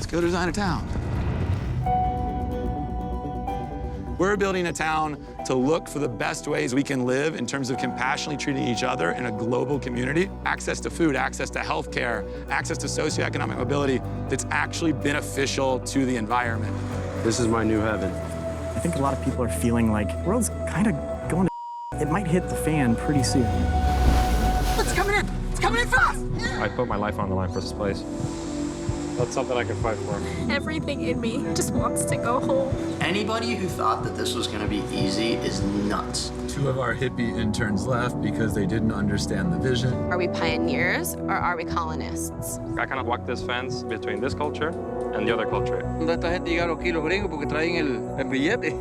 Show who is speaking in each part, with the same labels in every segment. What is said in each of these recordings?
Speaker 1: go design a town. We're building a town to look for the best ways we can live in terms of compassionately treating each other in a global community. Access to food, access to healthcare, access to socioeconomic mobility that's actually beneficial to the environment.
Speaker 2: This is my new heaven.
Speaker 3: I think a lot of people are feeling like the world's kind of going to it might hit the fan pretty soon.
Speaker 4: It's coming in! It's coming in fast!
Speaker 2: I put my life on the line for this place. That's something I can fight for.
Speaker 5: Everything in me just wants to go home.
Speaker 6: Anybody who thought that this was going to be easy is nuts.
Speaker 1: 2 of our hippie interns left because they didn't understand the vision.
Speaker 7: Are we pioneers or are we colonists?
Speaker 2: I kind of walk this fence between this culture and the other culture.
Speaker 8: Esta gente llegaron aquí los gringos porque traen el billete.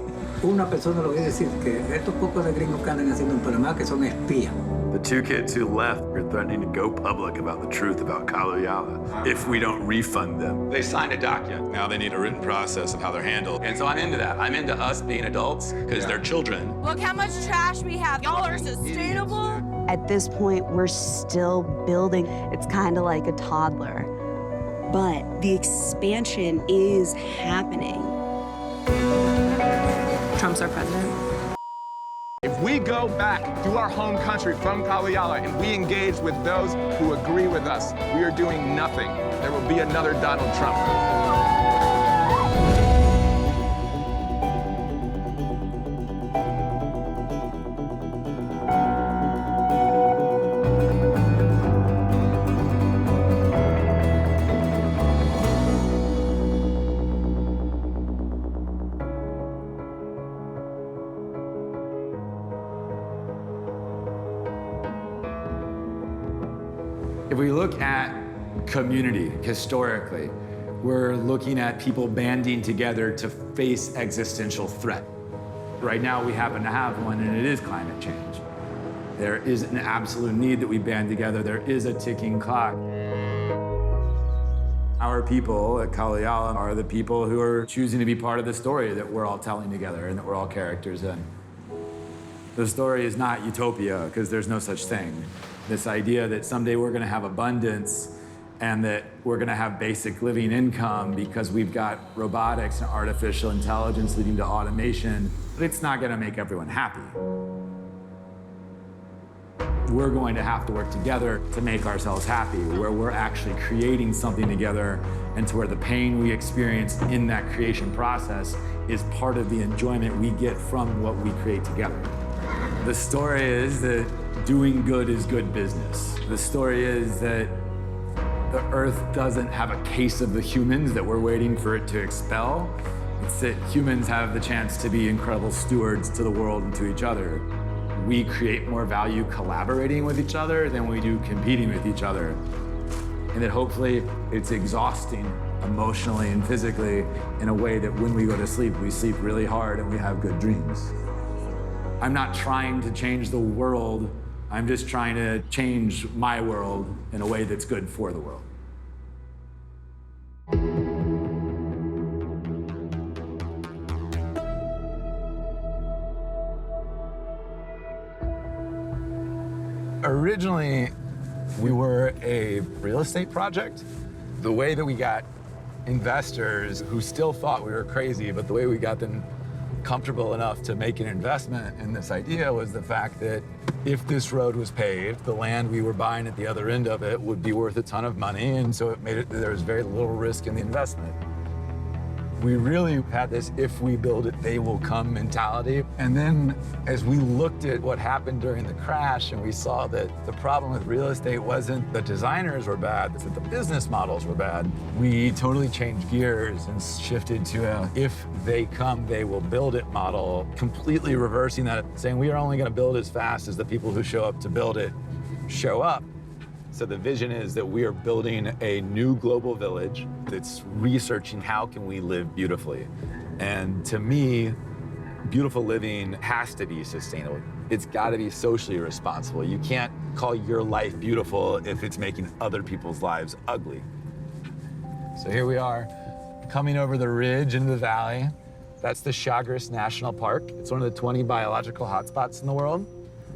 Speaker 9: Una persona lo que decir que estos pocos de gringos que andan haciendo en Panamá que son espías.
Speaker 10: The 2 kids who left are threatening to go public about the truth about Kalu Yala if we don't refund them.
Speaker 1: They signed a document. Now they need a written process of how they're handled. And so I'm into that. I'm into us being adults because they're children.
Speaker 7: Look how much trash we have. Y'all are sustainable.
Speaker 11: At this point, we're still building. It's kind of like a toddler. But the expansion is happening.
Speaker 5: Trump's our president.
Speaker 12: If we go back to our home country from Kalu Yala and we engage with those who agree with us, we are doing nothing. There will be another Donald Trump.
Speaker 1: If we look at community historically, we're looking at people banding together to face existential threat. Right now, we happen to have one, and it is climate change. There is an absolute need that we band together. There is a ticking clock. Our people at Kalu Yala are the people who are choosing to be part of the story that we're all telling together and that we're all characters in. The story is not utopia, because there's no such thing. This idea that someday we're gonna have abundance and that we're gonna have basic living income because we've got robotics and artificial intelligence leading to automation, but it's not gonna make everyone happy. We're going to have to work together to make ourselves happy, where we're actually creating something together and to where the pain we experience in that creation process is part of the enjoyment we get from what we create together. The story is that doing good is good business. The story is that the earth doesn't have a case of the humans that we're waiting for it to expel. It's that humans have the chance to be incredible stewards to the world and to each other. We create more value collaborating with each other than we do competing with each other. And that hopefully it's exhausting emotionally and physically in a way that when we go to sleep, we sleep really hard and we have good dreams. I'm not trying to change the world. I'm just trying to change my world in a way that's good for the world. Originally, we were a real estate project. The way that we got investors who still thought we were crazy, but the way we got them comfortable enough to make an investment in this idea was the fact that if this road was paved, the land we were buying at the other end of it would be worth a ton of money, and so it made it, there was very little risk in the investment. We really had this if we build it, they will come mentality. And then as we looked at what happened during the crash and we saw that the problem with real estate wasn't the designers were bad, it's that the business models were bad, we totally changed gears and shifted to a if they come, they will build it model, completely reversing that, saying we are only gonna build as fast as the people who show up to build it show up. So the vision is that we are building a new global village that's researching how can we live beautifully. And to me, beautiful living has to be sustainable. It's got to be socially responsible. You can't call your life beautiful if it's making other people's lives ugly. So here we are, coming over the ridge into the valley. That's the Chagres National Park. It's one of the 20 biological hotspots in the world.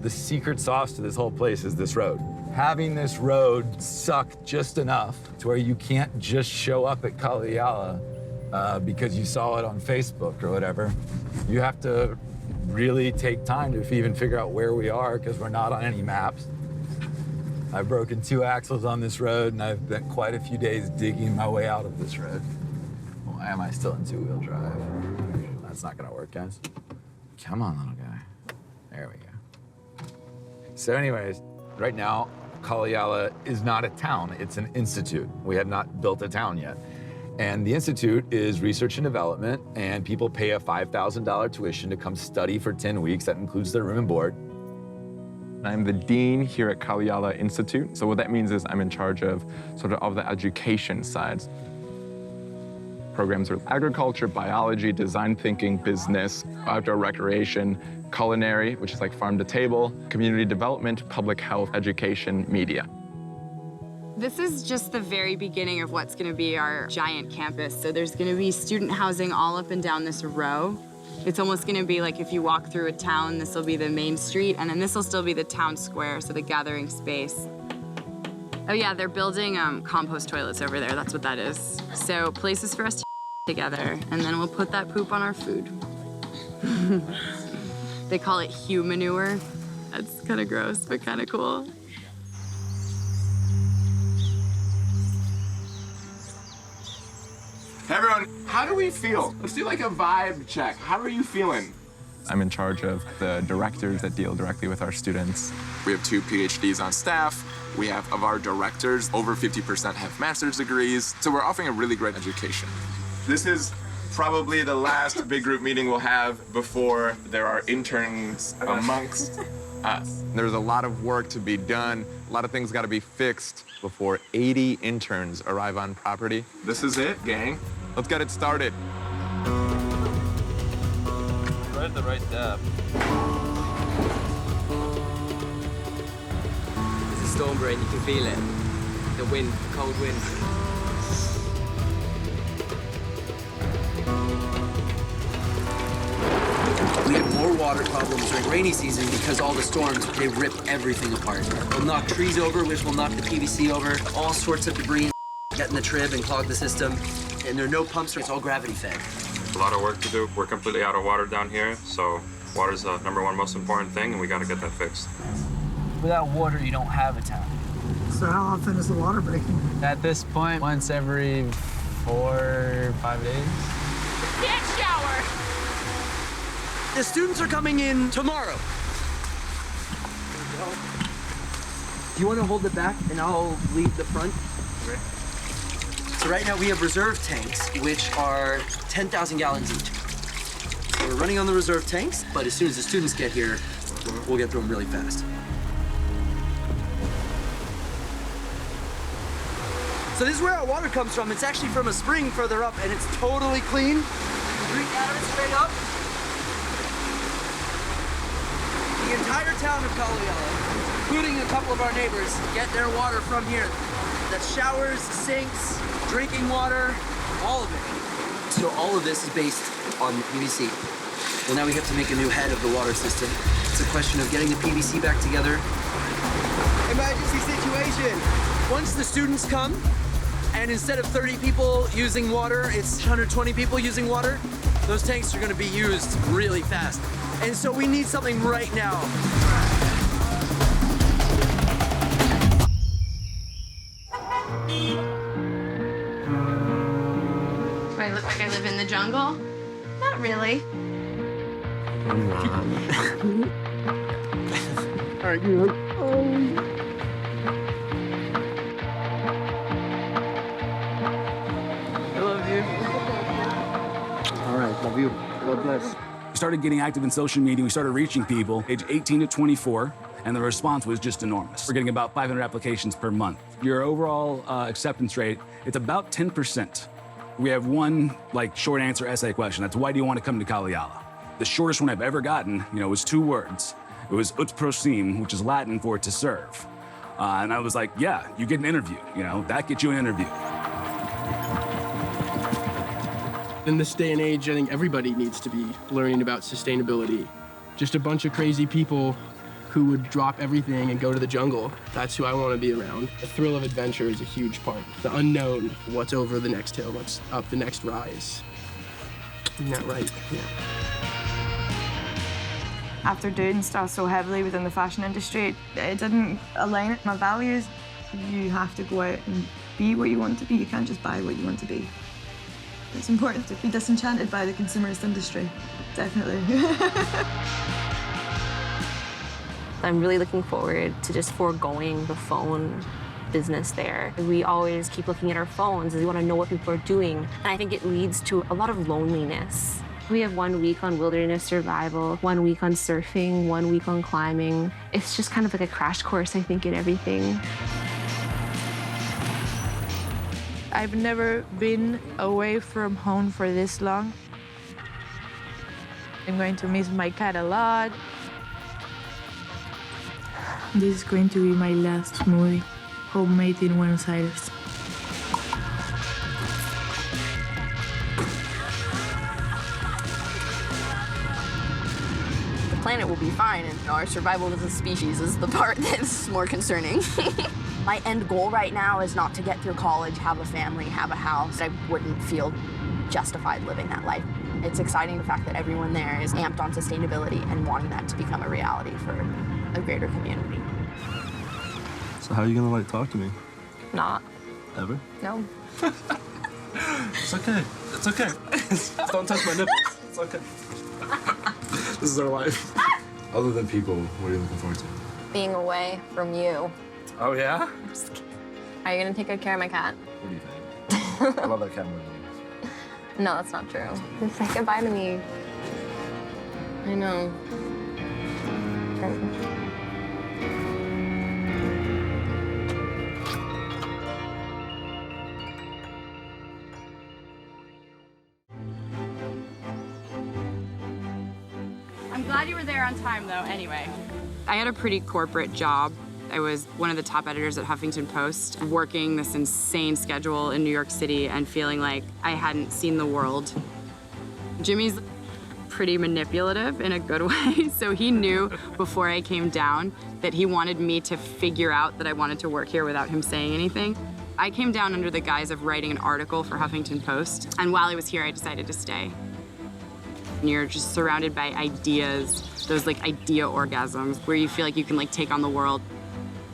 Speaker 1: The secret sauce to this whole place is this road. having this road suck just enough to where you can't just show up at Kalu Yala because you saw it on Facebook or whatever. You have to really take time to even figure out where we are because we're not on any maps. I've broken 2 axles on this road and I've spent quite a few days digging my way out of this road. Why am I still in 2-wheel drive? That's not gonna work, guys. Come on, little guy. There we go. So anyways, right now, Kalu Yala is not a town, it's an institute. We have not built a town yet. And the institute is research and development, and people pay a $5,000 tuition to come study for 10 weeks. That includes their room and board.
Speaker 13: I'm the dean here at Kalu Yala Institute. So what that means is I'm in charge of sort of the education sides. Programs are agriculture, biology, design thinking, business, outdoor recreation, culinary, which is like farm to table, community development, public health, education, media.
Speaker 14: This is just the very beginning of what's gonna be our giant campus. So there's gonna be student housing all up and down this row. It's almost gonna be like if you walk through a town, this will be the main street, and then this will still be the town square, so the gathering space. Oh yeah, they're building compost toilets over there, that's what that is. So places for us to together, and then we'll put that poop on our food. They call it hue manure. That's kind of gross, but kind of cool.
Speaker 12: Hey everyone, how do we feel? Let's do like a vibe check. How are you feeling?
Speaker 13: I'm in charge of the directors that deal directly with our students.
Speaker 12: We have 2 PhDs on staff. We have, of our directors, over 50% have master's degrees. So we're offering a really great education. This is probably the last big group meeting we'll have before there are interns amongst us.
Speaker 15: There's a lot of work to be done. A lot of things got to be fixed before 80 interns arrive on property.
Speaker 12: This is it, gang.
Speaker 15: Let's get it started.
Speaker 2: Right at the right depth.
Speaker 16: It's a storm brain, you can feel it. The wind, cold wind.
Speaker 6: We have more water problems during rainy season because all the storms, they rip everything apart. They'll knock trees over, which will knock the PVC over, all sorts of debris get in the trib and clog the system. And there are no pumps, it's all gravity fed.
Speaker 2: A lot of work to do. We're completely out of water down here, so water's the #1 most important thing, and we gotta get that fixed.
Speaker 16: Without water, you don't have a town.
Speaker 9: So how often is the water breaking?
Speaker 16: At this point, once every 4 or 5 days.
Speaker 7: Can't shower.
Speaker 6: The students are coming in tomorrow. Do you want to hold it back and I'll lead the front? So right now we have reserve tanks, which are 10,000 gallons each. So we're running on the reserve tanks, but as soon as the students get here, we'll get through them really fast. So this is where our water comes from. It's actually from a spring further up, and it's totally clean. You drink out of it straight up. The entire town of Kalu Yala, including a couple of our neighbors, get their water from here. That's showers, sinks, drinking water, all of it. So all of this is based on PVC. Well, now we have to make a new head of the water system. It's a question of getting the PVC back together. Emergency situation. Once the students come, and instead of 30 people using water, it's 120 people using water, those tanks are gonna be used really fast. And so we need something right now.
Speaker 7: Do I look like I live in the jungle? Not really.
Speaker 9: All right, you.
Speaker 16: I love you.
Speaker 9: All right, love you. God bless.
Speaker 17: We started getting active in social media. We started reaching people age 18 to 24, and the response was just enormous. We're getting about 500 applications per month. Your overall acceptance rate, it's about 10%. We have one short answer essay question. That's why do you want to come to Kalu Yala? The shortest one I've ever gotten, was 2 words. It was ut prosim, which is Latin for to serve. And I was like, yeah, you get an interview. That gets you an interview.
Speaker 18: In this day and age, I think everybody needs to be learning about sustainability. Just a bunch of crazy people who would drop everything and go to the jungle. That's who I want to be around. The thrill of adventure is a huge part. The unknown, what's over the next hill, what's up the next rise. Isn't that right? Yeah.
Speaker 19: After doing stuff so heavily within the fashion industry, it didn't align with my values. You have to go out and be what you want to be. You can't just buy what you want to be. It's important to be disenchanted by the consumerist industry, definitely.
Speaker 20: I'm really looking forward to just foregoing the phone business there. We always keep looking at our phones as we want to know what people are doing. And I think it leads to a lot of loneliness. We have 1 week on wilderness survival, 1 week on surfing, 1 week on climbing. It's just kind of like a crash course, I think, in everything.
Speaker 21: I've never been away from home for this long. I'm going to miss my cat a lot. This is going to be my last smoothie, homemade in Buenos Aires.
Speaker 22: The planet will be fine, and our survival as a species is the part that's more concerning. My end goal right now is not to get through college, have a family, have a house. I wouldn't feel justified living that life. It's exciting the fact that everyone there is amped on sustainability and wanting that to become a reality for a greater community.
Speaker 23: So how are you gonna like talk to me?
Speaker 22: Not.
Speaker 23: Ever?
Speaker 22: No.
Speaker 23: It's okay. It's okay. Don't touch my nipples. It's okay. This is our life. Other than people, what are you looking forward to?
Speaker 22: Being away from you.
Speaker 23: Oh yeah?
Speaker 22: Are you gonna take good care of my cat?
Speaker 23: What do you think? I love that cat more than you.
Speaker 22: No, that's not true. Just say goodbye to me. I know.
Speaker 14: I'm glad you were there on time, though, anyway. I had a pretty corporate job. I was one of the top editors at Huffington Post, working this insane schedule in New York City and feeling like I hadn't seen the world. Jimmy's pretty manipulative in a good way, so he knew before I came down that he wanted me to figure out that I wanted to work here without him saying anything. I came down under the guise of writing an article for Huffington Post, and while I was here, I decided to stay. And you're just surrounded by ideas, those like idea orgasms where you feel like you can like take on the world.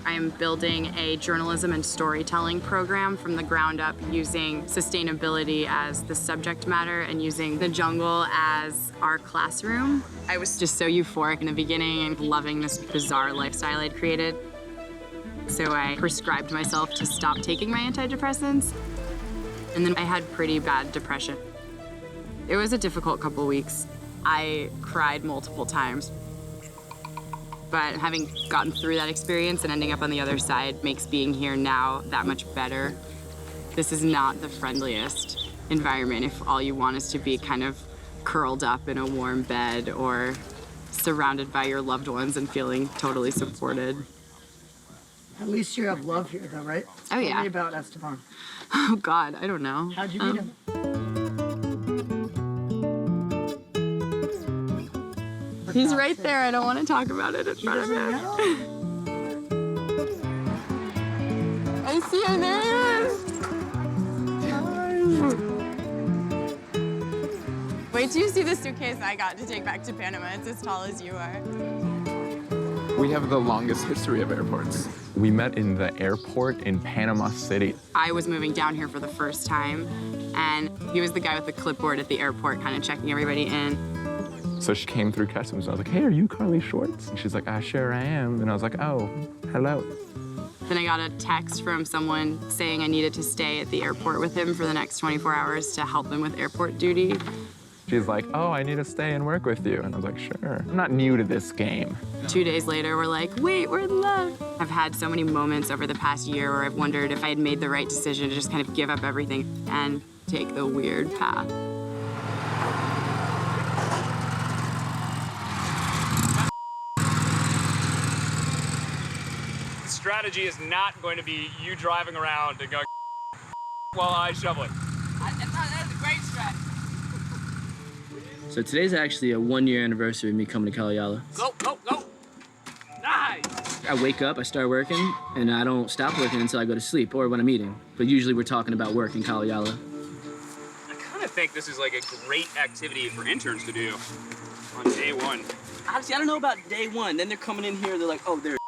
Speaker 14: I am building a journalism and storytelling program from the ground up using sustainability as the subject matter and using the jungle as our classroom. I was just so euphoric in the beginning and loving this bizarre lifestyle I'd created. So I prescribed myself to stop taking my antidepressants. And then I had pretty bad depression. It was a difficult couple weeks. I cried multiple times. But having gotten through that experience and ending up on the other side makes being here now that much better. This is not the friendliest environment if all you want is to be kind of curled up in a warm bed or surrounded by your loved ones and feeling totally supported.
Speaker 4: At least you have love here, though, right?
Speaker 14: Oh, yeah.
Speaker 4: Tell me about Esteban.
Speaker 14: Oh, God, I don't know.
Speaker 4: How'd you meet him?
Speaker 14: He's right there. I don't want to talk about it in front of him. I see him. There he is. Wait till you see the suitcase I got to take back to Panama. It's as tall as you are.
Speaker 13: We have the longest history of airports. We met in the airport in Panama City.
Speaker 14: I was moving down here for the first time, and he was the guy with the clipboard at the airport kind of checking everybody in.
Speaker 13: So she came through customs, and I was like, hey, are you Carly Schwartz? And she's like, sure I am. And I was like, oh, hello.
Speaker 14: Then I got a text from someone saying I needed to stay at the airport with him for the next 24 hours to help him with airport duty.
Speaker 13: She's like, oh, I need to stay and work with you. And I was like, sure. I'm not new to this game.
Speaker 14: 2 days later, we're like, wait, we're in love. I've had so many moments over the past year where I've wondered if I had made the right decision to just kind of give up everything and take the weird path.
Speaker 24: Strategy is not going to be you driving around and going while I shovel it.
Speaker 6: That's a great strategy. So today's actually a 1-year anniversary of me coming to Kalu Yala.
Speaker 24: Go, go, go! Ah!
Speaker 6: I wake up, I start working, and I don't stop working until I go to sleep or when I'm eating. But usually we're talking about work in Kalu Yala.
Speaker 24: I kind of think this is like a great activity for interns to do on day one.
Speaker 6: Honestly, I don't know about day one. Then they're coming in here, they're like, oh, there's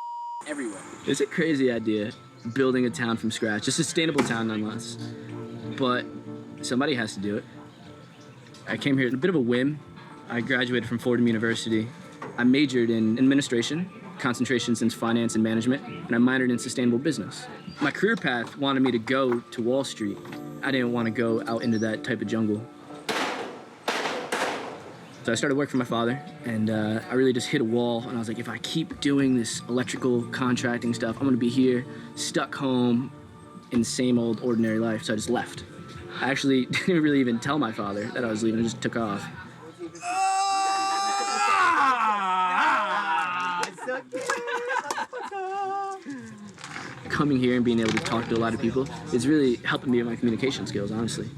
Speaker 6: everywhere. It's a crazy idea, building a town from scratch, a sustainable town nonetheless. But somebody has to do it. I came here at a bit of a whim. I graduated from Fordham University. I majored in administration, concentrations in finance and management, and I minored in sustainable business. My career path wanted me to go to Wall Street. I didn't want to go out into that type of jungle. So I started working for my father, and I really just hit a wall, and I was like, if I keep doing this electrical contracting stuff, I'm gonna be here, stuck home in the same old ordinary life, so I just left. I actually didn't really even tell my father that I was leaving, I just took off. Coming here and being able to talk to a lot of people is really helping me with my communication skills, honestly.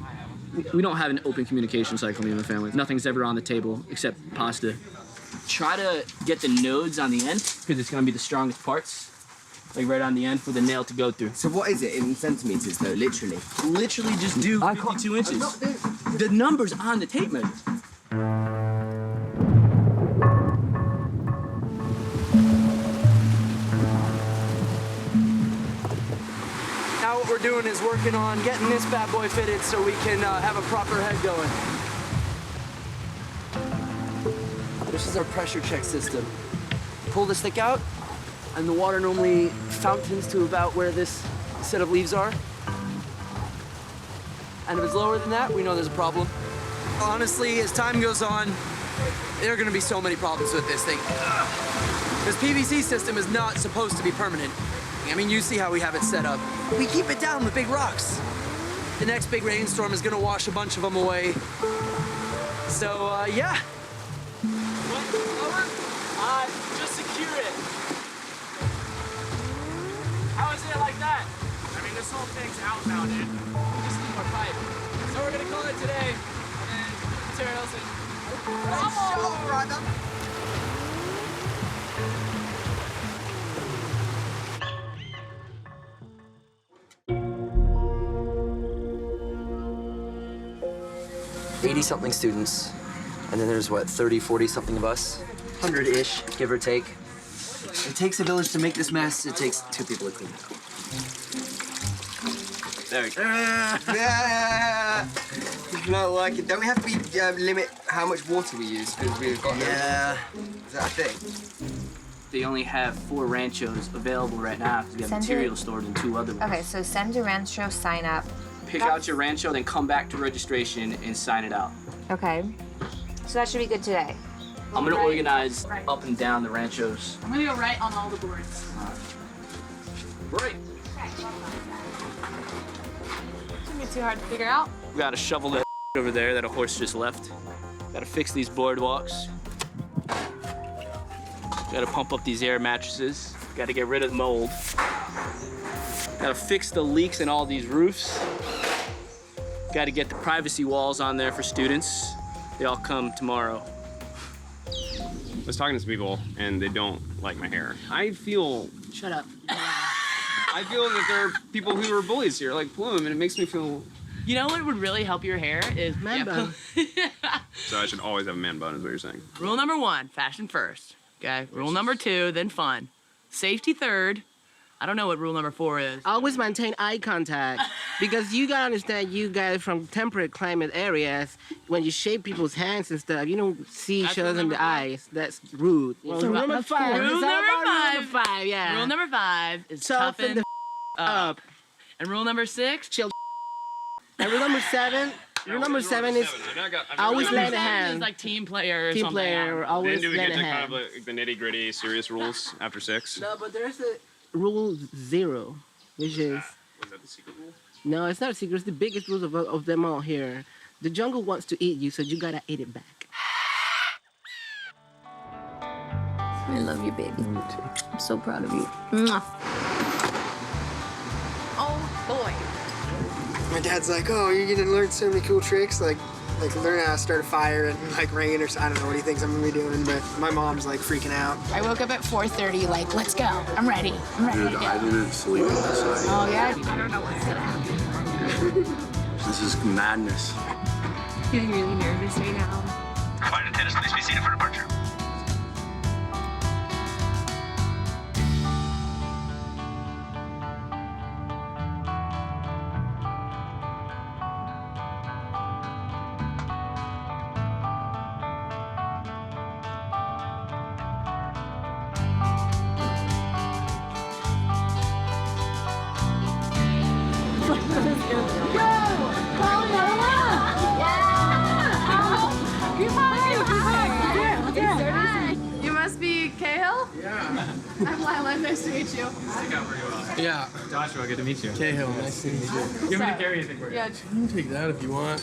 Speaker 6: We don't have an open communication cycle in the family. Nothing's ever on the table except pasta. Try to get the nodes on the end because it's going to be the strongest parts, like right on the end for the nail to go through.
Speaker 3: So what is it in centimeters though, literally?
Speaker 6: Literally just do 52 inches. The number's on the tape measure. Now what we're doing is working on getting this bad boy fitted so we can have a proper head going. This is our pressure check system. Pull the stick out, and the water normally fountains to about where this set of leaves are. And if it's lower than that, we know there's a problem. Honestly, as time goes on, there are gonna be so many problems with this thing. This PVC system is not supposed to be permanent. I mean, you see how we have it set up. We keep it down with big rocks. The next big rainstorm is gonna wash a bunch of them away. So, yeah. What? Lower? Just secure it.
Speaker 24: How is it like that? I mean, this whole thing's outmounted. We just need more pipe. So we're gonna call it today, and then tear it else in.
Speaker 6: Something students, and then there's what, 30, 40 something of us? 100-ish, give or take. It takes a village to make this mess. It takes 2 people to clean it up. There we go.
Speaker 3: Not like it. Don't we have to limit how much water we use because we've got
Speaker 6: Yeah.
Speaker 3: Is that a thing?
Speaker 6: They only have 4 ranchos available right now because we have material stored in 2 other ones.
Speaker 8: Okay, so send a rancho sign up.
Speaker 6: Pick out your rancho, then come back to registration and sign it out.
Speaker 8: Okay. So that should be good today.
Speaker 6: I'm gonna organize up and down the ranchos.
Speaker 22: I'm gonna go right on all the boards.
Speaker 6: Right.
Speaker 22: Shouldn't be too hard to figure out.
Speaker 6: We gotta shovel that over there that a horse just left. Gotta fix these boardwalks. Gotta pump up these air mattresses. Gotta get rid of the mold. Gotta fix the leaks in all these roofs. Gotta get the privacy walls on there for students. They all come tomorrow.
Speaker 24: I was talking to some people, and they don't like my hair. I feel...
Speaker 22: Shut up.
Speaker 24: I feel that there are people who are bullies here, like Plume, and it makes me feel...
Speaker 22: You know what would really help your hair is man bun.
Speaker 24: So I should always have a man bun, is what you're saying.
Speaker 22: Rule number 1, fashion first. Okay. Rule number 2, then fun. Safety third. I don't know what rule number 4 is.
Speaker 18: Always maintain eye contact because you gotta understand, you guys from temperate climate areas, when you shake people's hands and stuff, you don't see each other in the eyes. That's rude.
Speaker 22: Well,
Speaker 18: So
Speaker 22: rule
Speaker 18: number 5.
Speaker 22: Rule
Speaker 18: It's all
Speaker 22: number
Speaker 18: about
Speaker 22: 5.
Speaker 18: Rule number 5, yeah.
Speaker 22: Rule number 5 is
Speaker 18: Toughen the up.
Speaker 22: And rule number 6,
Speaker 18: chill. And rule number 7. Rule number 7 is always lend a hand.
Speaker 22: is like team player or
Speaker 18: Team
Speaker 22: something.
Speaker 18: player, always
Speaker 24: Then do we
Speaker 18: lend
Speaker 24: get
Speaker 18: a
Speaker 24: to kind
Speaker 18: hand.
Speaker 24: of like the nitty-gritty serious rules after 6?
Speaker 18: No, but there's a rule 0, which is...
Speaker 24: Was that the secret rule?
Speaker 18: No, it's not a secret. It's the biggest rules of them all here. The jungle wants to eat you, so you gotta eat it back.
Speaker 8: I love you, baby. Me too. I'm so proud of you. Mwah.
Speaker 22: Oh, boy.
Speaker 3: My dad's like, oh, you're gonna learn so many cool tricks. Like, like learning how to start a fire and like rain or I don't know what he thinks I'm gonna be doing, but my mom's like freaking out.
Speaker 21: I woke up at 4:30, like, let's go. I'm ready. I'm ready to go.
Speaker 1: I didn't sleep last night.
Speaker 21: Oh, yeah?
Speaker 22: I don't know what's gonna happen.
Speaker 1: This is madness.
Speaker 22: Feeling really nervous right now.
Speaker 1: Flight attendants, please be seated for departure.
Speaker 21: You must be Cahill?
Speaker 18: Yeah.
Speaker 21: I'm Lila. Nice to meet you.
Speaker 18: Yeah.
Speaker 23: Joshua, good to meet you.
Speaker 18: Cahill, nice to meet you.
Speaker 23: You want me to carry anything for you?
Speaker 21: Yeah.
Speaker 18: You can take that if you want.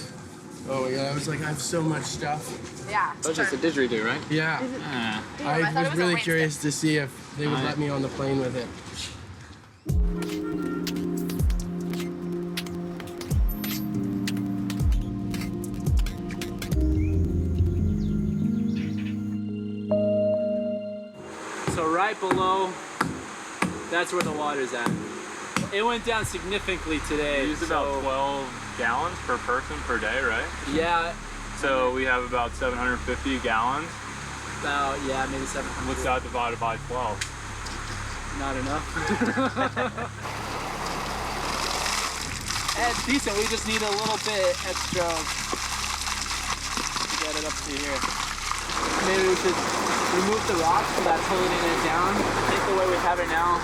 Speaker 18: Oh my god, I was like, I have so much stuff.
Speaker 21: Yeah.
Speaker 23: That's just a didgeridoo, right?
Speaker 18: Yeah.
Speaker 21: Damn, I thought
Speaker 18: I
Speaker 21: it
Speaker 18: was
Speaker 21: was a
Speaker 18: really
Speaker 21: rain
Speaker 18: curious to see if they would let me on the plane with it.
Speaker 24: So right below, that's where the water's at. It went down significantly today.
Speaker 2: We use about 12 gallons per person per day, right?
Speaker 24: Yeah.
Speaker 2: So we have about 750 gallons.
Speaker 24: About, yeah, maybe 700.
Speaker 2: What's that divided by 12?
Speaker 24: Not enough. It's decent, we just need a little bit extra to get it up to here. Maybe we should remove the rock so that's holding it down. I think the way we have it now,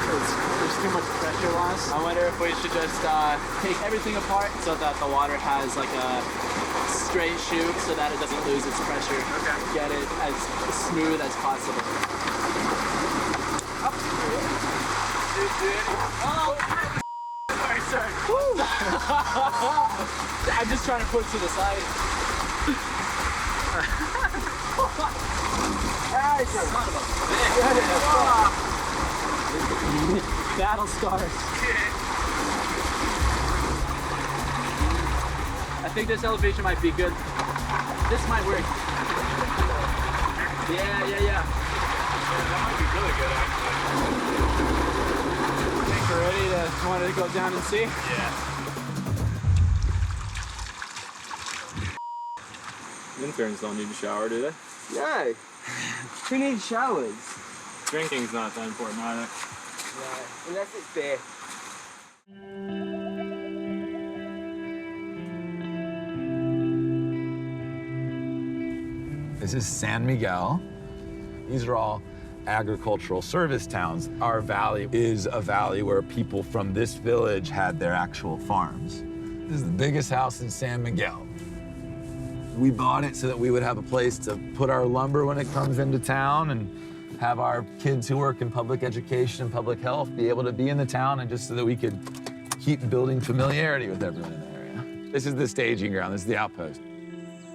Speaker 24: there's too much pressure loss. I wonder if we should just take everything apart so that the water has like a straight chute so that it doesn't lose its pressure. Okay. Get it as smooth as possible. Oh! Sorry. I'm just trying to push to the side. Son of a bitch. Battle scars. I think this elevation might be good. This might work. Yeah.
Speaker 2: That might be really good, actually.
Speaker 24: I think we're ready to want to go down and see.
Speaker 2: Yeah. Interns don't need to shower, do they?
Speaker 3: No. Who needs showers?
Speaker 2: Drinking's not that important either.
Speaker 3: Yeah, unless it's beer.
Speaker 15: This is San Miguel. These are all agricultural service towns. Our valley is a valley where people from this village had their actual farms. This is the biggest house in San Miguel. We bought it so that we would have a place to put our lumber when it comes into town and have our kids who work in public education and public health be able to be in the town, and just so that we could keep building familiarity with everyone in the area. This is the staging ground. This is the outpost.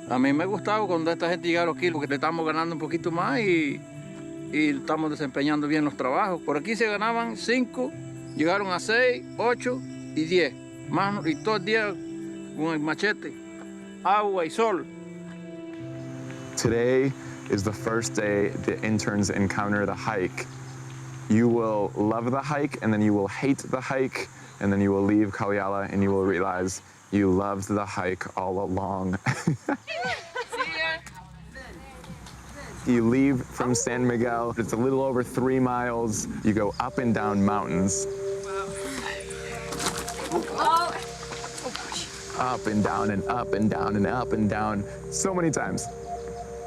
Speaker 5: A mí me ha gustado cuando esta gente llegaron aquí porque le estamos ganando un poquito más y estamos desempeñando bien los trabajos. Por aquí se ganaban 5, llegaron a 6, 8 y 10. Más, y todo el día con el machete, agua y sol.
Speaker 13: Today is the first day the interns encounter the hike. You will love the hike, and then you will hate the hike, and then you will leave Kalu Yala and you will realize you loved the hike all along. You leave from San Miguel. It's a little over 3 miles. You go up and down mountains. Up and down and up and down and up and down so many times.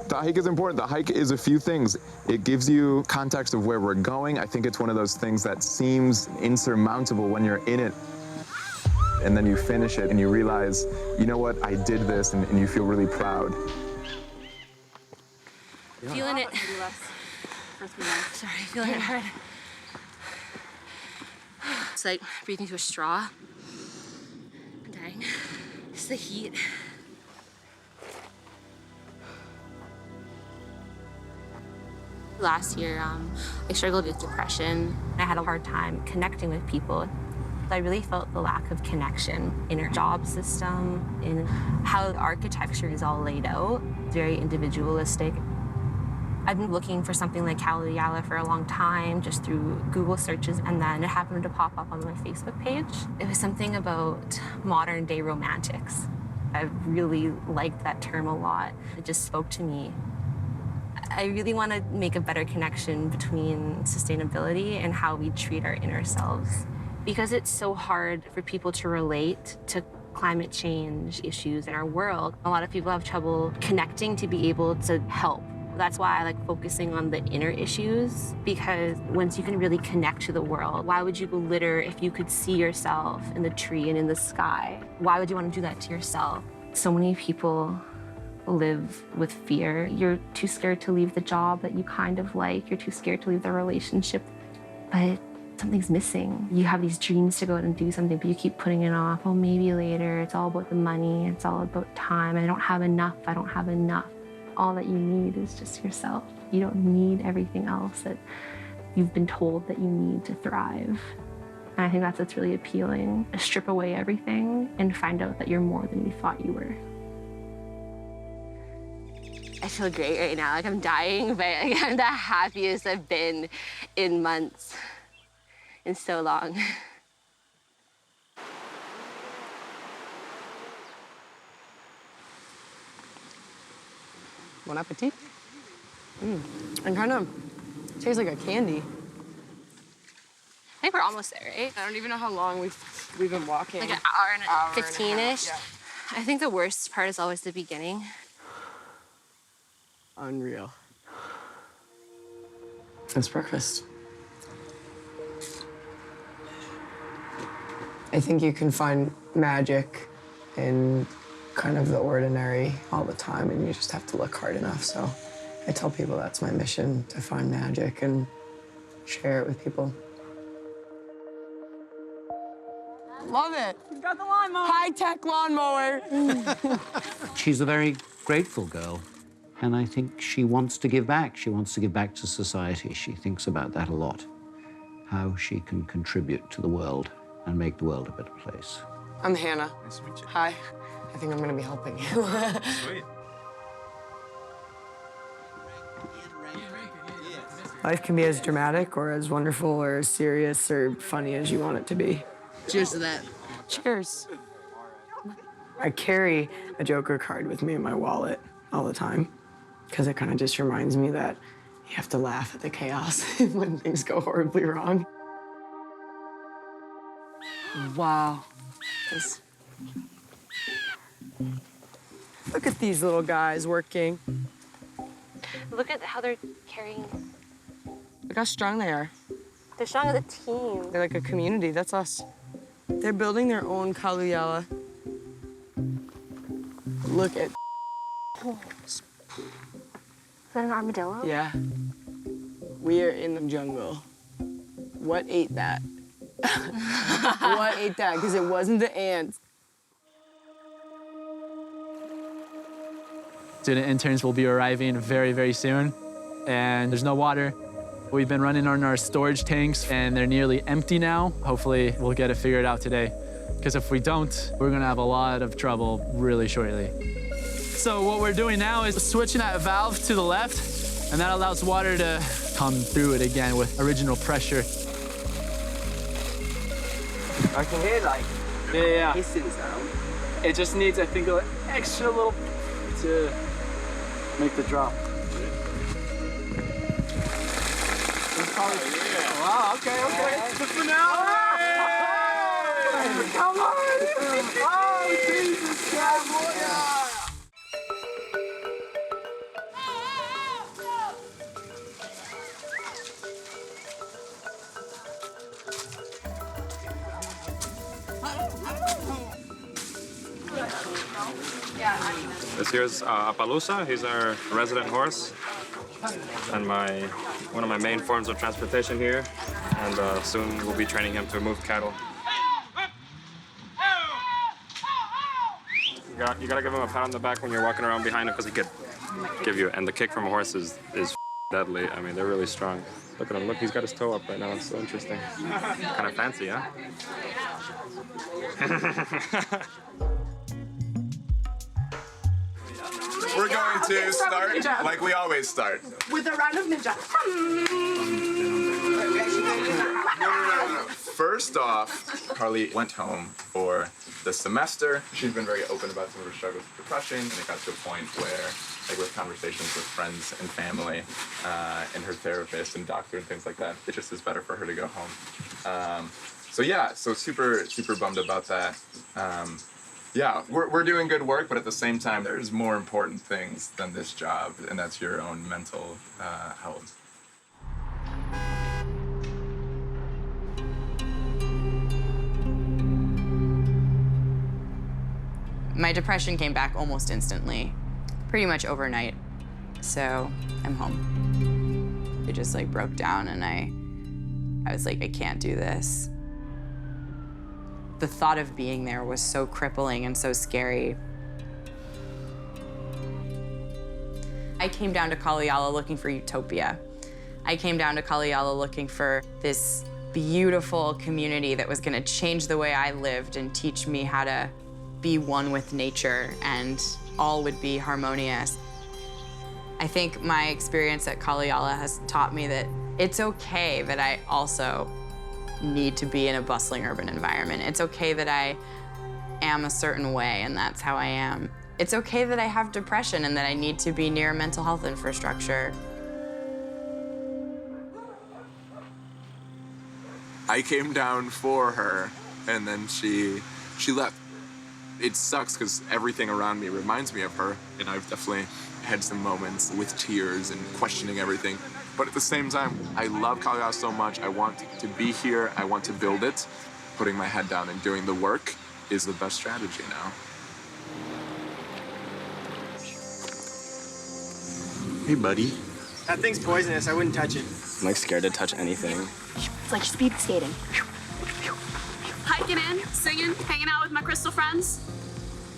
Speaker 13: The hike is important. The hike is a few things. It gives you context of where we're going. I think it's one of those things that seems insurmountable when you're in it. And then you finish it and you realize, you know what, I did this, and you feel really proud.
Speaker 20: Feeling it. Sorry, feeling it hard. It's like breathing through a straw. I'm dying. It's the heat. Last year, I struggled with depression. I had a hard time connecting with people. I really felt the lack of connection in our job system, in how the architecture is all laid out. It's very individualistic. I've been looking for something like Kalu Yala for a long time, just through Google searches, and then it happened to pop up on my Facebook page. It was something about modern day romantics. I really liked that term a lot. It just spoke to me. I really want to make a better connection between sustainability and how we treat our inner selves. Because it's so hard for people to relate to climate change issues in our world, a lot of people have trouble connecting to be able to help. That's why I like focusing on the inner issues, because once you can really connect to the world, why would you go litter if you could see yourself in the tree and in the sky? Why would you want to do that to yourself? So many people live with fear. You're too scared to leave the job that you kind of like. You're too scared to leave the relationship, but something's missing. You have these dreams to go out and do something, but you keep putting it off. Oh, maybe later. It's all about the money. It's all about time. I don't have enough. I don't have enough. All that you need is just yourself. You don't need everything else that you've been told that you need to thrive. And I think that's what's really appealing. Strip away everything and find out that you're more than you thought you were. I feel great right now. Like I'm dying, but I'm the happiest I've been in months, in so long.
Speaker 6: Bon appetit. And kind of tastes like a candy.
Speaker 20: I think we're almost there, right?
Speaker 6: I don't even know how long we've been walking.
Speaker 20: Like an hour and
Speaker 6: Hour
Speaker 20: 15-ish.
Speaker 6: Yeah.
Speaker 20: I think the worst part is always the beginning.
Speaker 6: Unreal. It's breakfast. I think you can find magic in kind of the ordinary all the time, and you just have to look hard enough. So I tell people that's my mission, to find magic and share it with people. Love it. You've got the lawnmower. High-tech lawnmower.
Speaker 7: She's a very grateful girl, and I think she wants to give back. She wants to give back to society. She thinks about that a lot, how she can contribute to the world and make the world a better place.
Speaker 6: I'm Hannah. Nice to meet you. Hi. I think I'm going to be helping you.
Speaker 23: Sweet.
Speaker 6: Life can be as dramatic or as wonderful or as serious or funny as you want it to be.
Speaker 3: Cheers to that.
Speaker 6: Cheers. I carry a Joker card with me in my wallet all the time because it kind of just reminds me that you have to laugh at the chaos when things go horribly wrong. Wow. Look at these little guys working.
Speaker 20: Look at how they're carrying.
Speaker 6: Look how strong they are.
Speaker 20: They're strong as a team.
Speaker 6: They're like a community. That's us. They're building their own Kalu Yala. Look at.
Speaker 20: Is that an armadillo?
Speaker 6: Yeah. We are in the jungle. What ate that? What ate that? Because it wasn't the ants.
Speaker 16: Student interns will be arriving very, very soon, and there's no water. We've been running on our storage tanks, and they're nearly empty now. Hopefully, we'll get it figured out today, because if we don't, we're gonna have a lot of trouble really shortly. So what we're doing now is switching that valve to the left, and that allows water to come through it again with original pressure.
Speaker 6: I can hear like hissing sound.
Speaker 16: It just needs, I think, an extra little to make the drop.
Speaker 6: Wow, okay. Good for now. Hey! Come on! Oh, Jesus, California!
Speaker 2: This here's Appaloosa. He's our resident horse and one of my main forms of transportation here. And soon we'll be training him to move cattle. You gotta give him a pat on the back when you're walking around behind him because he could give you. And the kick from a horse is deadly. I mean, they're really strong. Look at him. Look, he's got his toe up right now. It's so interesting. Kind of fancy, huh?
Speaker 13: We're going to start like we always start.
Speaker 21: With a round of ninja.
Speaker 13: No. First off, Carly went home for the semester. She's been very open about some of her struggles with depression, and it got to a point where, like with conversations with friends and family, and her therapist and doctor and things like that, it just is better for her to go home. So super bummed about that. Yeah, we're doing good work, but at the same time, there's more important things than this job, and that's your own mental health.
Speaker 14: My depression came back almost instantly, pretty much overnight. So I'm home. It just like broke down, and I was like, I can't do this. The thought of being there was so crippling and so scary. I came down to Kalu Yala looking for utopia. I came down to Kalu Yala looking for this beautiful community that was gonna change the way I lived and teach me how to be one with nature, and all would be harmonious. I think my experience at Kalu Yala has taught me that it's okay that I also need to be in a bustling urban environment. It's okay that I am a certain way, and that's how I am. It's okay that I have depression and that I need to be near mental health infrastructure.
Speaker 13: I came down for her, and then she left. It sucks because everything around me reminds me of her, and I've definitely had some moments with tears and questioning everything. But at the same time, I love Kalu Yala so much. I want to be here. I want to build it. Putting my head down and doing the work is the best strategy now.
Speaker 1: Hey, buddy.
Speaker 3: That thing's poisonous. I wouldn't touch it.
Speaker 1: I'm like scared to touch anything.
Speaker 22: It's like speed skating.
Speaker 9: Hiking in, singing, hanging out with my crystal friends.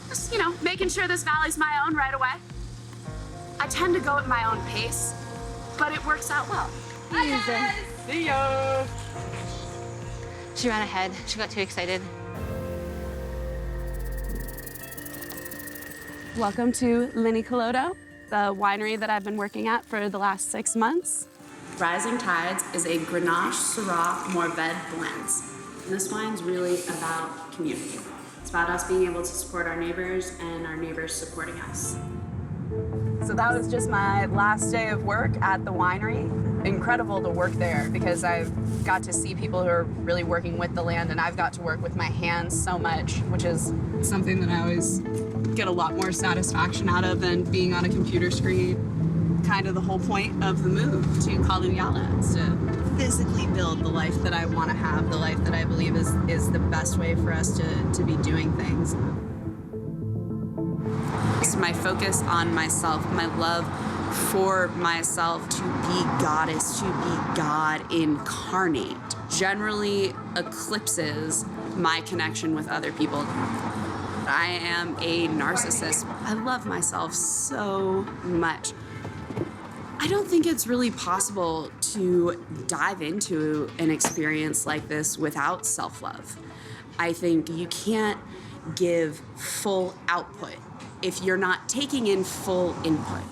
Speaker 9: Just, making sure this valley's my own right away. I tend to go at my own pace, but it works out well.
Speaker 20: Hi, guys.
Speaker 9: See ya.
Speaker 20: She ran ahead. She got too excited.
Speaker 9: Welcome to Linicolodo, the winery that I've been working at for the last 6 months. Rising Tides is a Grenache, Syrah, Mourvedre blend. And this wine's really about community. It's about us being able to support our neighbors and our neighbors supporting us.
Speaker 14: So that was just my last day of work at the winery. Incredible to work there because I've got to see people who are really working with the land, and I've got to work with my hands so much, which is something that I always get a lot more satisfaction out of than being on a computer screen. Kind of the whole point of the move to Kalu Yala is to physically build the life that I want to have, the life that I believe is the best way for us to be doing things. It's my focus on myself, my love for myself to be goddess, to be God incarnate, generally eclipses my connection with other people. I am a narcissist. I love myself so much. I don't think it's really possible to dive into an experience like this without self-love. I think you can't give full output if you're not taking in full input.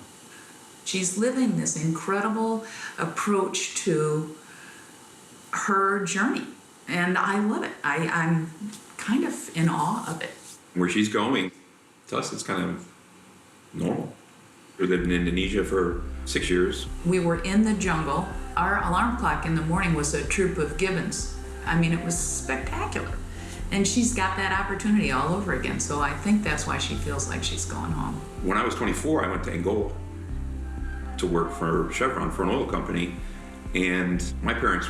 Speaker 10: She's living this incredible approach to her journey, and I love it. I'm kind of in awe of it.
Speaker 11: Where she's going, to us, it's kind of normal. We lived in Indonesia for 6 years.
Speaker 10: We were in the jungle. Our alarm clock in the morning was a troop of gibbons. I mean, it was spectacular. And she's got that opportunity all over again, so I think that's why she feels like she's going home.
Speaker 11: When I was 24, I went to Angola to work for Chevron, for an oil company, and my parents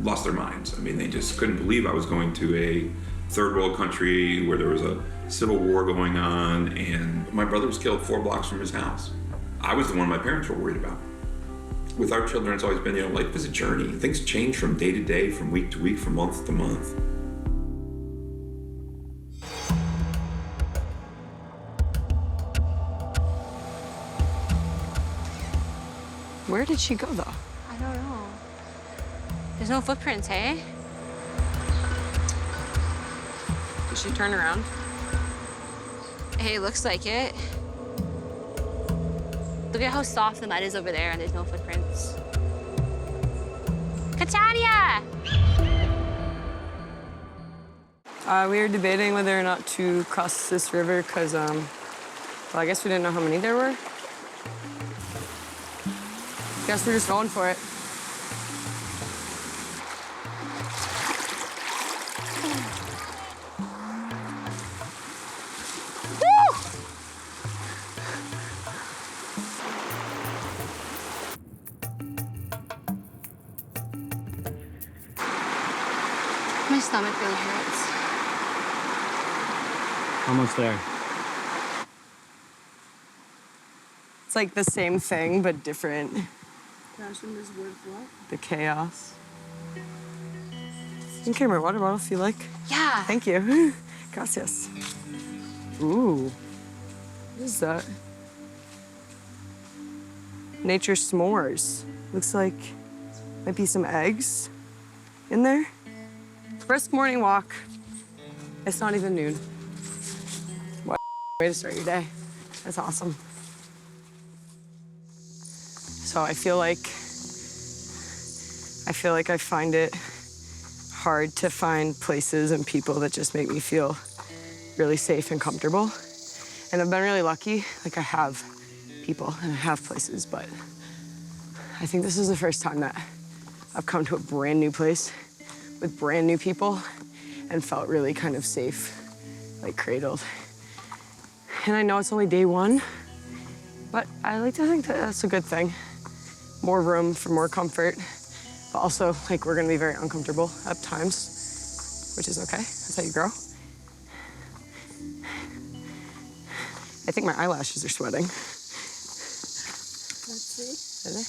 Speaker 11: lost their minds. I mean, they just couldn't believe I was going to a third world country where there was a civil war going on, and my brother was killed 4 blocks from his house. I was the one my parents were worried about. With our children, it's always been, life is a journey. Things change from day to day, from week to week, from month to month.
Speaker 20: Where did she go, though? I don't know. There's no footprints, hey?
Speaker 14: Should we turn around?
Speaker 20: Hey, looks like it. Look at how soft the mud is over there and there's no footprints. Catania!
Speaker 14: We were debating whether or not to cross this river because, well, I guess we didn't know how many there were. Guess we're just going for it.
Speaker 20: My stomach really hurts.
Speaker 4: Almost there.
Speaker 14: It's like the same thing, but different.
Speaker 9: Passion is worth what?
Speaker 14: The chaos. You can carry my water bottle if you like.
Speaker 20: Yeah.
Speaker 14: Thank you. Gracias. Ooh. What is that? Nature s'mores. Looks like might be some eggs in there. Brisk morning walk. It's not even noon. What a way to start your day. That's awesome. So I feel like I find it hard to find places and people that just make me feel really safe and comfortable. And I've been really lucky. Like I have people and I have places, but I think this is the first time that I've come to a brand new place with brand new people and felt really kind of safe, like cradled. And I know it's only day one, but I like to think that that's a good thing. More room for more comfort, but also like we're gonna be very uncomfortable at times, which is okay, that's how you grow. I think my eyelashes are sweating.
Speaker 9: Let's see.
Speaker 14: Are they?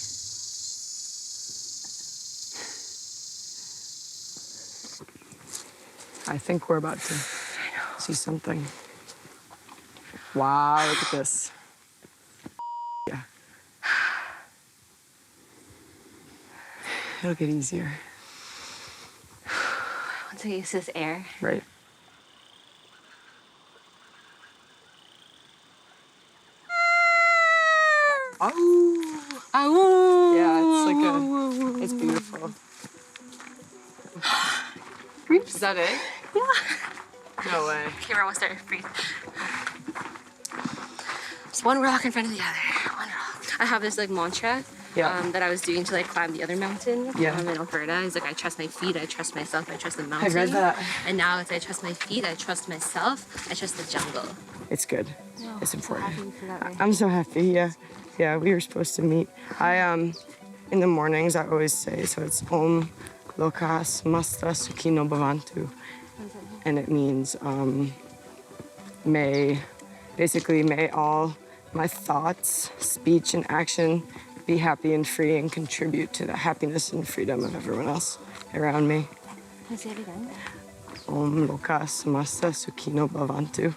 Speaker 14: I think we're about to see something. Wow, look at this. Yeah. It'll get easier.
Speaker 20: Once I use this air.
Speaker 14: Right. Oh.
Speaker 20: Oh.
Speaker 14: Yeah, it's like it's beautiful. Is that it?
Speaker 20: Yeah.
Speaker 14: No way.
Speaker 20: Okay, we're almost there. Breathe. Just one rock in front of the other. One rock. I have this like mantra that I was doing to like climb the other mountain in Alberta. It's like I trust my feet, I trust myself, I trust the mountain.
Speaker 14: I read that.
Speaker 20: And now it's I trust my feet, I trust myself, I trust the jungle.
Speaker 14: It's good.
Speaker 20: Oh,
Speaker 14: it's important.
Speaker 20: So happy for that, right?
Speaker 14: I'm so happy. Yeah. Yeah, we were supposed to meet. In the mornings I always say, so it's Om Lokas Masta Sukhino Bhavantu. And it means may all my thoughts, speech, and action be happy and free and contribute to the happiness and freedom of everyone else around me.
Speaker 20: Can you say it again?
Speaker 14: Om Lokas Masta Sukhino Bhavantu.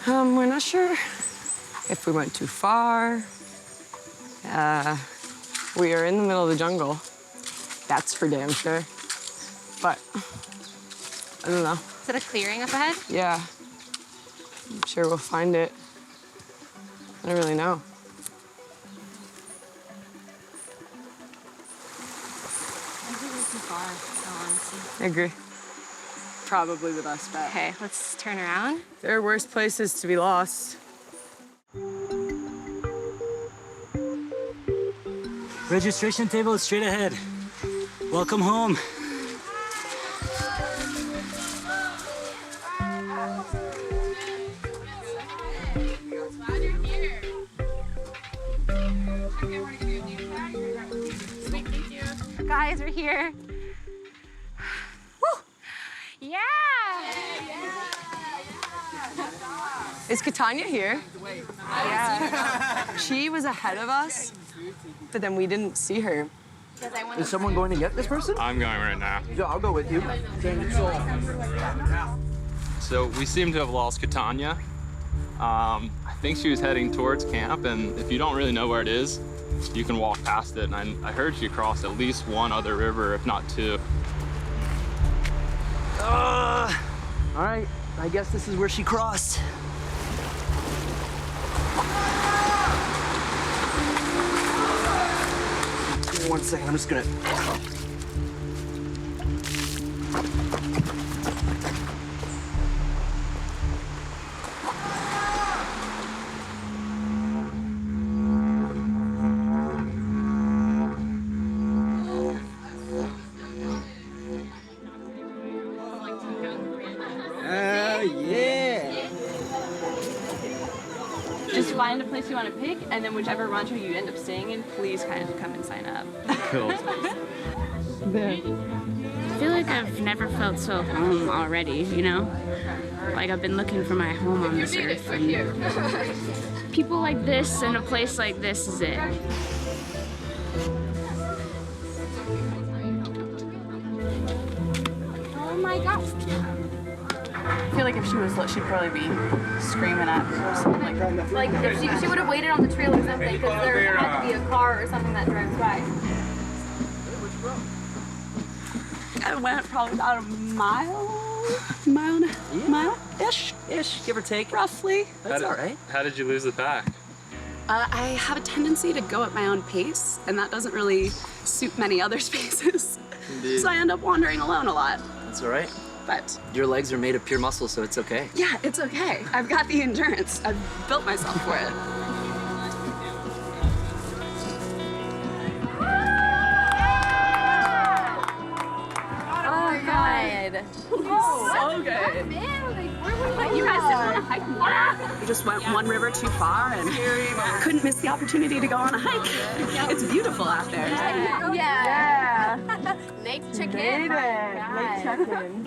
Speaker 14: We're not sure if we went too far. We are in the middle of the jungle. That's for damn sure. But I don't know.
Speaker 20: Is it a clearing up ahead?
Speaker 14: Yeah. I'm sure we'll find it. I don't really know.
Speaker 20: I think we're too far, honestly.
Speaker 14: I agree. Probably the best bet.
Speaker 20: Okay, let's turn around.
Speaker 14: There are worse places to be lost.
Speaker 4: Registration table is straight ahead. Welcome home.
Speaker 20: Guys, we're here. Woo! Yeah!
Speaker 14: Is Catania here?
Speaker 20: Yeah.
Speaker 14: She was ahead of us, but then we didn't see her.
Speaker 5: Is someone going to get this person?
Speaker 2: I'm going right now.
Speaker 5: Yeah, I'll go with you.
Speaker 2: So we seem to have lost Catania. I think she was heading towards camp, and if you don't really know where it is, you can walk past it. And I heard she crossed at least one other river, if not two.
Speaker 6: I guess this is where she crossed. Give me 1 second, I'm just gonna...
Speaker 9: Just find a place you want to pick, and then whichever rancho you end up staying in, please kind of come and sign up.
Speaker 15: Cool.
Speaker 9: I feel like I've never felt so home already, you know? Like I've been looking for my home on this earth. And people like this and a place like this is it.
Speaker 22: Oh my gosh.
Speaker 14: I feel like if she was lit, she'd probably be screaming at me or something like that.
Speaker 22: Like if she would have waited on the trail or something, because there had to be a car or something that drives by.
Speaker 9: I went probably about a mile-ish,
Speaker 6: give or take.
Speaker 9: roughly.
Speaker 6: That's all right.
Speaker 2: How did you lose the pack?
Speaker 9: I have a tendency to go at my own pace, and that doesn't really suit many other spaces.
Speaker 6: Indeed.
Speaker 9: So I end up wandering alone a lot.
Speaker 6: That's all right.
Speaker 9: But
Speaker 6: your legs are made of pure muscle, so it's okay.
Speaker 9: yeah, it's okay. I've got the endurance. I've built myself for it.
Speaker 22: Oh my god.
Speaker 9: So good. You guys didn't want to hike more. We just went one river too far and couldn't miss the opportunity to go on a hike. It's beautiful out there.
Speaker 22: Yeah. Lake chicken.
Speaker 14: Lake check-in.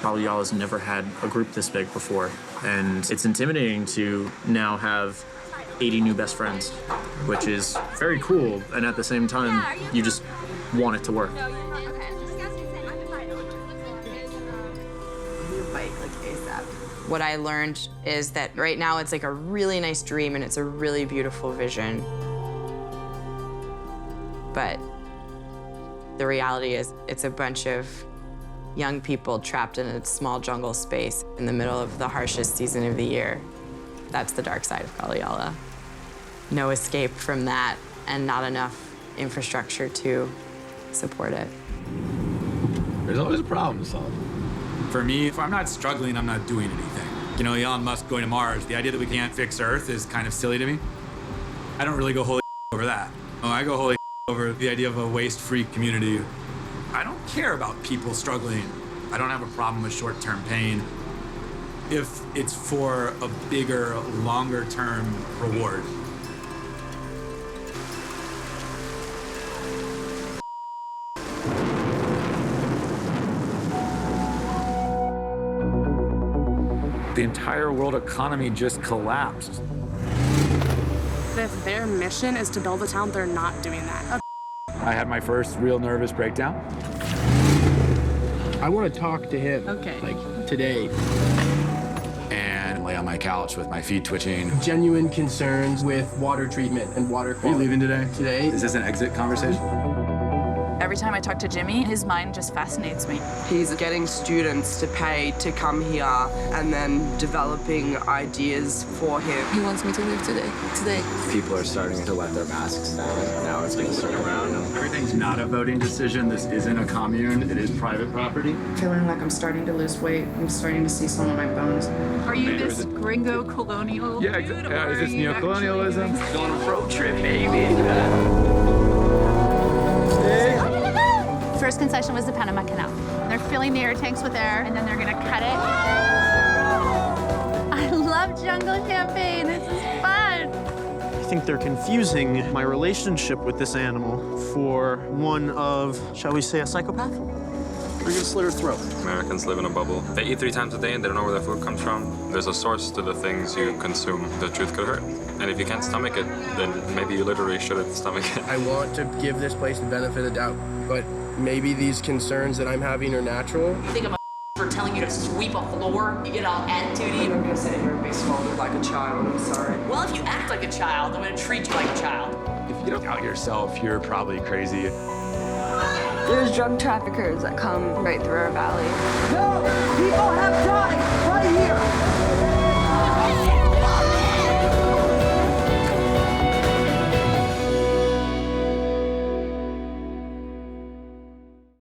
Speaker 14: Kalu Yala's never had a group this big before, and it's intimidating to now have 80 new best friends, which is very cool, and at the same time, you just want it to work.
Speaker 8: What I learned is that right now it's like a really nice dream and it's a really beautiful vision. But the reality is it's a bunch of young people trapped in a small jungle space in the middle of the harshest season of the year. That's the dark side of Kalu Yala. No escape from that and not enough infrastructure to support it.
Speaker 15: There's always a problem to solve.
Speaker 12: For me, if I'm not struggling, I'm not doing anything. You know, Elon Musk going to Mars, the idea that we can't fix Earth is kind of silly to me. I don't really go holy over that. Oh, I go holy over the idea of a waste-free community. I don't care about people struggling. I don't have a problem with short-term pain if it's for a bigger, longer-term reward.
Speaker 15: The entire world economy just collapsed.
Speaker 17: If their mission is to build a town, they're not doing that.
Speaker 15: I had my first real nervous breakdown.
Speaker 18: I want to talk to him.
Speaker 17: Okay.
Speaker 18: Like today.
Speaker 12: And lay on my couch with my feet twitching.
Speaker 18: Genuine concerns with water treatment and water quality.
Speaker 12: Are you leaving today?
Speaker 18: Today.
Speaker 12: Is this an exit conversation?
Speaker 14: Every time I talk to Jimmy, his mind just fascinates me.
Speaker 19: He's getting students to pay to come here and then developing ideas for him.
Speaker 25: He wants me to leave today.
Speaker 1: People are starting to let their masks down. Now it's going to start around.
Speaker 12: Everything's not a voting decision. This isn't a commune. It is private property.
Speaker 26: Feeling like I'm starting to lose weight. I'm starting to see some of my bones.
Speaker 10: Are you this gringo colonial?
Speaker 15: Yeah, exactly. Yeah, is this neocolonialism?
Speaker 6: Going on a road trip, baby.
Speaker 27: First concession was the Panama Canal. They're filling the air tanks with air, and then they're gonna cut it. I love jungle camping. This is fun.
Speaker 28: I think they're confusing my relationship with this animal for one of, shall we say, a psychopath?
Speaker 2: We're gonna slit her throat. Americans live in a bubble. They eat 3 times a day and they don't know where their food comes from. There's a source to the things you consume. The truth could hurt. And if you can't stomach it, then maybe you literally shouldn't stomach it.
Speaker 18: I want to give this place the benefit of the doubt, but maybe these concerns that I'm having are natural.
Speaker 10: You think I'm a for telling you to sweep a floor? You get all attitude-y.
Speaker 6: I'm gonna sit here and be swallowed like a child. I'm sorry.
Speaker 10: Well, if you act like a child, I'm gonna treat you like a child.
Speaker 15: If you don't doubt yourself, you're probably crazy.
Speaker 19: There's drug traffickers that come right through our valley.
Speaker 6: No! People have died right here!